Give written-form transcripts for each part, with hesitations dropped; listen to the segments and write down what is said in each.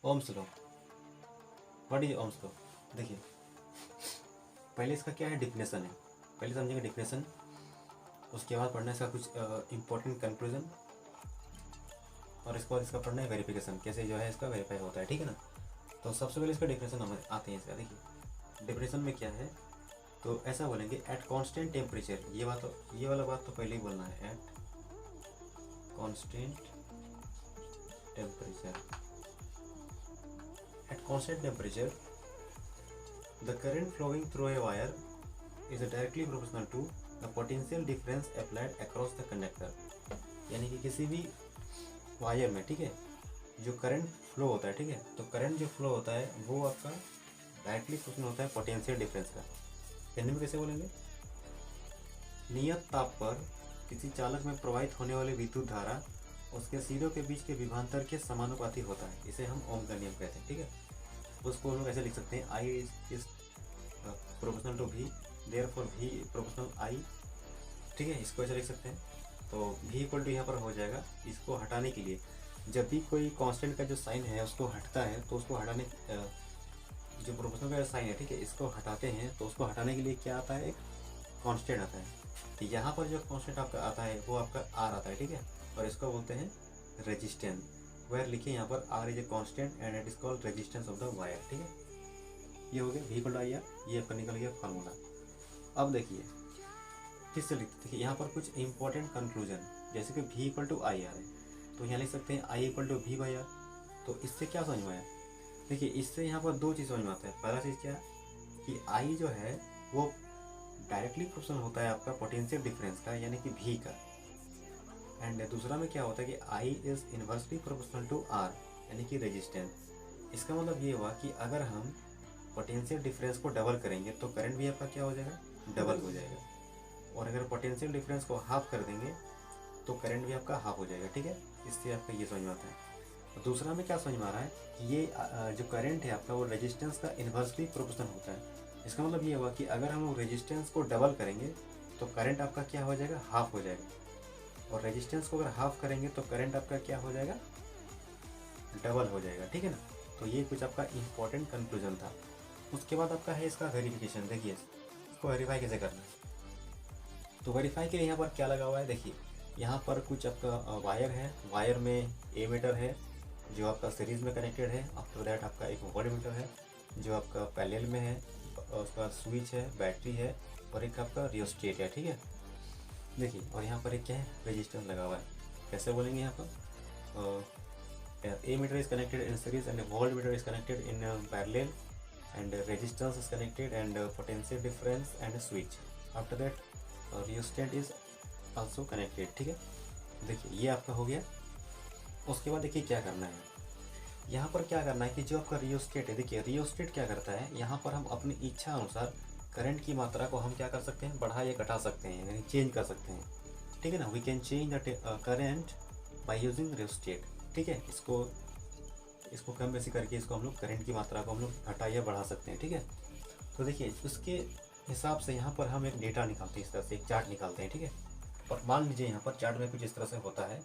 Ohm's law, what is Ohm's law? देखिए पहले इसका क्या है, डिफिनेशन है, पहले समझेंगे डिफिनेशन, उसके बाद पढ़ना है इसका कुछ इंपॉर्टेंट कंक्लूजन, और इसके बाद इसका पढ़ना है वेरिफिकेशन, कैसे जो है इसका वेरीफाई होता है, ठीक है ना। तो सबसे पहले इसका डिफिनेशन हम आते हैं इसका। देखिए डिफिनेशन में क्या है, तो ऐसा बोलेंगे एट कांस्टेंट टेम्परेचर, ये वाला बात तो पहले ही बोलना है, at constant temperature, at constant temperature the current flowing through a wire is directly proportional to the potential difference applied across the conductor. यानी कि किसी भी वायर में, ठीक है, जो करंट फ्लो होता है, ठीक है, तो करंट जो फ्लो होता है वो आपका डायरेक्टली प्रोपोर्शनल होता है पोटेंशियल डिफरेंस का। हिंदी में कैसे बोलेंगे, नियत ताप पर किसी चालक में प्रवाहित होने वाली विद्युत धारा उसके सिरों के बीच के विभवांतर के समानुपाती होता है, इसे हम ओम का नियम कहते हैं, ठीक है। उसको हम लोग ऐसे लिख सकते हैं, I is proportional to V, therefore V proportional I, ठीक है, इसको ऐसे लिख सकते हैं। तो वी इक्वल टू यहाँ पर हो जाएगा, इसको हटाने के लिए जब भी कोई कांस्टेंट का जो साइन है उसको हटता है, तो उसको हटाने जो प्रोपोर्शनल का साइन है, ठीक है, इसको हटाते हैं तो उसको हटाने के लिए क्या आता है, एक कांस्टेंट आता है। तो यहाँ पर जो कांस्टेंट आपका आता है वो आपका आर आता है, ठीक है, और इसको बोलते हैं रेजिस्टेंस। वायर लिखिए यहाँ पर, R is a constant and it is called resistance of the wire, ठीक है। ये हो गया V equal to I R, ये आपका निकल गया फार्मूला। अब देखिए फिर से लिखते, देखिए यहाँ पर कुछ इंपॉर्टेंट कंक्लूजन, जैसे कि V equal to I R है, तो यहाँ लिख सकते हैं I equal to V by R. तो इससे क्या समझ में आया, देखिए इससे यहाँ पर दो चीज़ समझ में आता है। पहला चीज़ क्या कि आई जो है वो डायरेक्टली प्रोपोर्शनल होता है आपका पोटेंशियल डिफरेंस का, यानी कि वी का। एंड दूसरा में क्या होता है कि I is inversely proportional to R, यानी कि रेजिस्टेंस। इसका मतलब ये हुआ कि अगर हम पोटेंशियल डिफरेंस को डबल करेंगे तो करंट भी आपका क्या हो जाएगा, डबल हो जाएगा, और अगर पोटेंशियल डिफरेंस को हाफ कर देंगे तो करंट भी आपका हाफ हो जाएगा, ठीक है। इससे आपका ये समझ में आता है। और दूसरा में क्या समझ में आ रहा है कि ये जो करंट है आपका वो रेजिस्टेंस का इन्वर्सली प्रोपोर्शनल होता है। इसका मतलब ये हुआ कि अगर हम रेजिस्टेंस को डबल करेंगे तो करंट आपका क्या हो जाएगा, हाफ हो जाएगा, और रेजिस्टेंस को अगर हाफ करेंगे तो करंट आपका क्या हो जाएगा, डबल हो जाएगा, ठीक है ना। तो ये कुछ आपका इंपॉर्टेंट कंक्लूजन था। उसके बाद आपका है इसका वेरिफिकेशन। देखिए इसको वेरीफाई कैसे करना है, तो वेरीफाई के लिए यहाँ पर क्या लगा हुआ है, देखिए यहाँ पर कुछ आपका वायर है, वायर में ए मीटर है जो आपका सीरीज में कनेक्टेड है, आफ्टर दैट आपका एक वोल्ट मीटर है जो आपका पैरेलल में है, उसके बाद स्विच है, बैटरी है, और एक आपका रियोस्टेट है, ठीक है। देखिए और यहाँ पर एक क्या है, रेजिस्टेंस लगा हुआ है। कैसे बोलेंगे यहाँ पर, ammeter is connected in series and voltmeter is connected in parallel and resistance is connected and potential difference and switch, after that rheostat is also connected, ठीक है। देखिए ये आपका हो गया। उसके बाद देखिए क्या करना है, यहाँ पर क्या करना है कि जो आपका रियोस्टेट है, देखिए रियोस्टेट क्या करता है, यहाँ पर हम अपनी इच्छा अनुसार करंट की मात्रा को हम क्या कर सकते हैं, बढ़ा या घटा सकते हैं, यानी चेंज कर सकते हैं, ठीक है ना। We can change the current by using rheostat, ठीक है। इसको कम बेसी करके इसको हम लोग करंट की मात्रा को हम लोग घटा या बढ़ा सकते हैं, ठीक है। तो देखिए उसके हिसाब से यहाँ पर हम एक डेटा निकालते हैं, इस तरह से एक चार्ट निकालते हैं, ठीक है। और मान लीजिए यहाँ पर चार्ट में कुछ इस तरह से होता है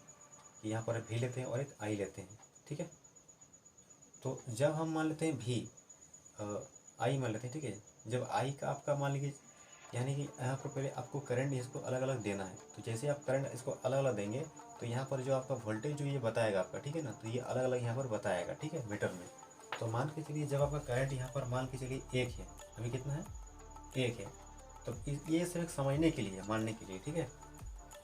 कि यहाँ पर भी लेते हैं और एक आई लेते हैं, ठीक है। तो जब हम मान लेते हैं भी, आई मान लेते हैं, ठीक है, जब आई का आपका मान लीजिए, यानी कि यहाँ पर पहले आपको करंट इसको अलग अलग देना है, तो जैसे आप करंट इसको अलग अलग देंगे तो यहाँ पर जो आपका वोल्टेज जो ये बताएगा आपका, ठीक है ना, तो ये अलग अलग यहाँ पर बताएगा, ठीक है, मीटर में। तो मान के चलिए जब आपका करंट यहाँ पर मान के चलिए एक है, अभी कितना है, एक है, तो ये सिर्फ समझने के लिए, मानने के लिए, ठीक है।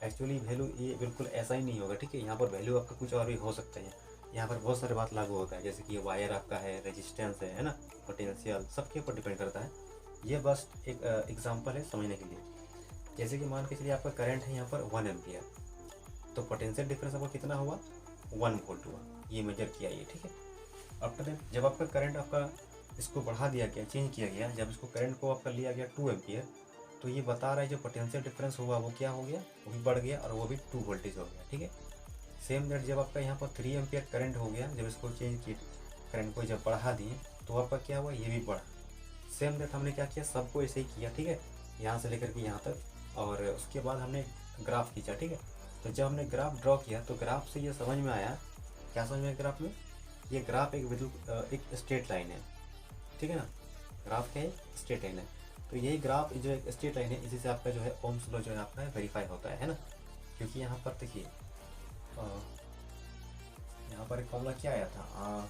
एक्चुअली वैल्यू ये बिल्कुल ऐसा ही नहीं होगा, ठीक है। यहाँ पर वैल्यू आपका कुछ और भी हो सकता है, यहाँ पर बहुत सारे बात लागू होता है, जैसे कि ये वायर आपका है, रेजिस्टेंस है ना, पोटेंशियल, सबके ऊपर डिपेंड करता है। ये बस एक एग्जांपल है समझने के लिए। जैसे कि मान के चलिए आपका करंट है यहाँ पर 1 एम्पियर, तो पोटेंशियल डिफरेंस आपका कितना हुआ, 1 वोल्ट हुआ, ये मेजर किया ये, ठीक है। आफ्टर दैट जब आपका करंट आपका इसको बढ़ा दिया गया, चेंज किया गया, जब इसको करंट को आपका लिया गया 2 एम्पियर, तो ये बता रहा है जो पोटेंशियल डिफरेंस हुआ वो क्या हो गया, वो भी बढ़ गया और वो भी 2 वोल्टेज हो गया, ठीक है। सेम दैट जब आपका यहाँ पर 3 एम्पियर करंट हो गया, जब इसको चेंज किए, करंट को जब बढ़ा दिए तो आपका क्या हुआ, ये भी बढ़ा। सेम दैट हमने क्या किया, सबको ऐसे ही किया, ठीक है, यहाँ से लेकर के यहाँ तक, और उसके बाद हमने ग्राफ खींचा, ठीक है। तो जब हमने ग्राफ ड्रॉ किया तो ग्राफ से ये समझ में आया, क्या समझ में आया ग्राफ में, ये ग्राफ एक स्ट्रेट लाइन है, ठीक है ना। ग्राफ क्या है, स्ट्रेट लाइन है। तो यही ग्राफ जो एक स्ट्रेट लाइन है, इसी से आपका जो है ओम्स लॉ जो है आपका वेरीफाई होता है ना। क्योंकि यहाँ पर देखिए यहाँ पर एक फॉर्मूला क्या आया था,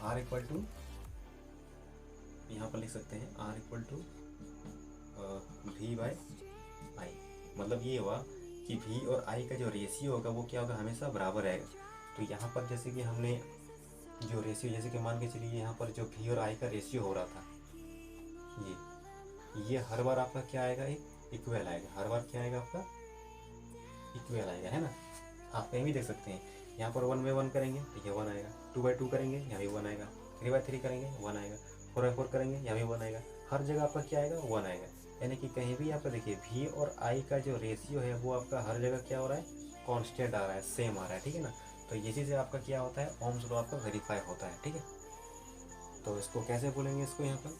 आर इक्वल टू, यहाँ पर लिख सकते हैं R equal to V by I. मतलब ये हुआ कि वी और आई का जो रेशियो होगा वो क्या होगा, हमेशा बराबर रहेगा। तो यहाँ पर जैसे कि हमने जो रेशियो, जैसे कि मान के चलिए यहाँ पर जो वी और आई का रेशियो हो रहा था, ये हर बार आपका क्या आएगा, एक इक्वल आएगा। हर बार क्या आएगा आपका, इक्वल आएगा, है ना। आप कहीं भी देख सकते हैं, यहाँ पर 1/1 करेंगे तो ये 1 आएगा, 2/2 करेंगे यहाँ भी 1 आएगा, 3/3 करेंगे 1 आएगा, 4/4 करेंगे यहाँ भी 1 आएगा। हर जगह आपका क्या आएगा, 1 आएगा। यानी कि कहीं भी आपका देखिए वी और आई का जो रेशियो है वो आपका हर जगह क्या हो रहा है, कांस्टेंट आ रहा है, सेम आ रहा है, ठीक है ना। तो ये चीज़ आपका क्या होता है, ओम्स लॉ आपका वेरीफाई होता है, ठीक है। तो इसको कैसे बोलेंगे, इसको यहाँ पर